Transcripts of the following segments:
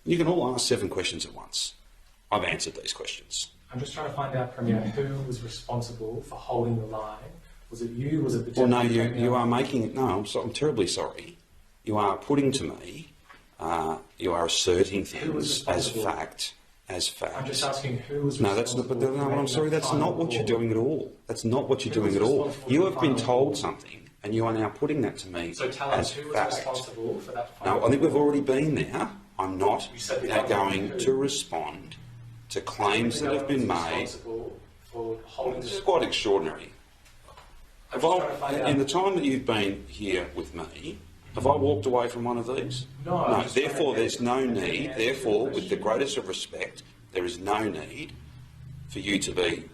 You can all ask 7 questions at once. I've answered these questions. I'm just trying to find out, Premier, who was responsible for holding the line. Was it you? Was it the Well, no, Deputy Premier? you are making it. No, I'm terribly sorry. You are putting to me. You are asserting things as fact. As fact. I'm just asking who was No, responsible. that's not. But no, I'm sorry. That's not what you're doing at all. That's not what you're Who was doing at all. responsible You for have the been final told call? something, and you are now putting that to me So tell as us who was fact. responsible for that No, final I think we've call? already been there. I'm not You said the now government. going to respond to claims that have been made. Responsible for holding This the is quite extraordinary. I'm Have just trying to find in out. the time that you've been here with me, have I walked away from one of these? No, I'm just trying to Therefore, get there's no an need. answer Therefore, to the with the question. greatest of respect, there is no need for you to be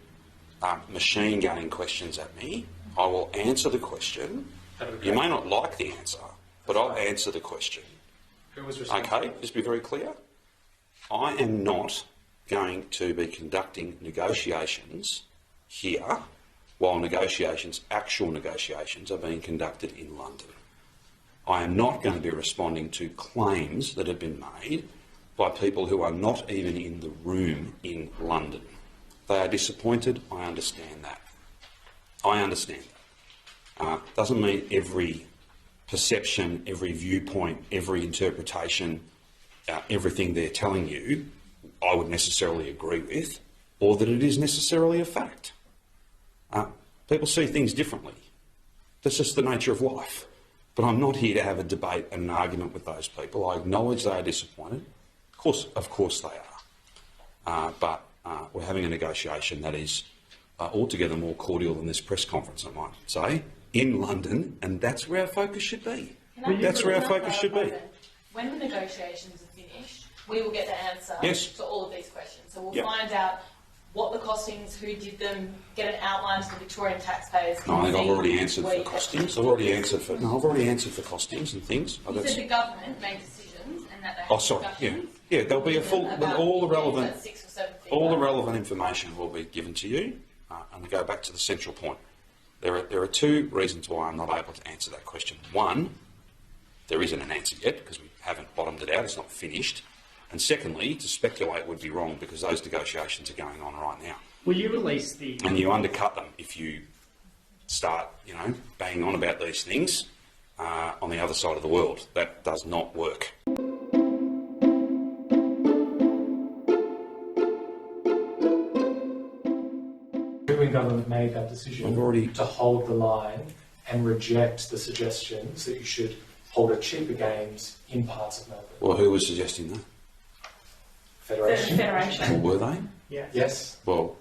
machine gunning questions at me. I will answer the question. You may not like the answer, but I'll answer the question. Who was responsible? Okay, just be very clear. I am not going to be conducting negotiations here while actual negotiations, are being conducted in London. I am not going to be responding to claims that have been made by people who are not even in the room in London. They are disappointed. I understand that. I understand that. Doesn't mean every perception, every viewpoint, every interpretation, everything they're telling you, I would necessarily agree with, or that it is necessarily a fact. People see things differently. That's just the nature of life. But I'm not here to have a debate and an argument with those people. I acknowledge they are disappointed. Of course they are. But we're having a negotiation that is altogether more cordial than this press conference, I might say, in London, and that's where our focus should be. That's where our focus should be. When the negotiations are finished, we will get the answer Yes. to all of these questions. So we'll Yep. find out what the costings, who did them, get an outline to the Victorian taxpayers. No, I think I've see already answered where for you get costings. to. I've already answered for costings and things. Oh, You that's- said the government made decisions and that they had Oh, sorry. Yeah, discussions yeah. There'll be a full. about All the yeah, relevant. that 6 or 7 All the figure. relevant information will be given to you, and we go back to the central point. There are 2 reasons why I'm not able to answer that question. One, there isn't an answer yet because we haven't bottomed it out, it's not finished. And secondly, to speculate would be wrong because those negotiations are going on right now. Will you release the... And you undercut them if you start, banging on about these things on the other side of the world. That does not work. Who in government made that decision I've already- to hold the line and reject the suggestions that you should hold a cheaper games in parts of Melbourne? Well, who was suggesting that? Federation? Or were they? Yeah. Yes. Well,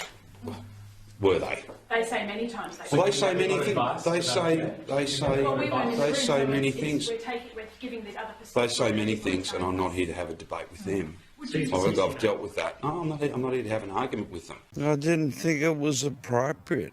were they? They say many times. Well, they say many things. Advice They about say that? Well, we weren't in the they room, say so many it's- things. we're giving the other They say many things, and I'm not here to have a debate with them. I've dealt with that. No, I'm not here to have an argument with them. I didn't think it was appropriate.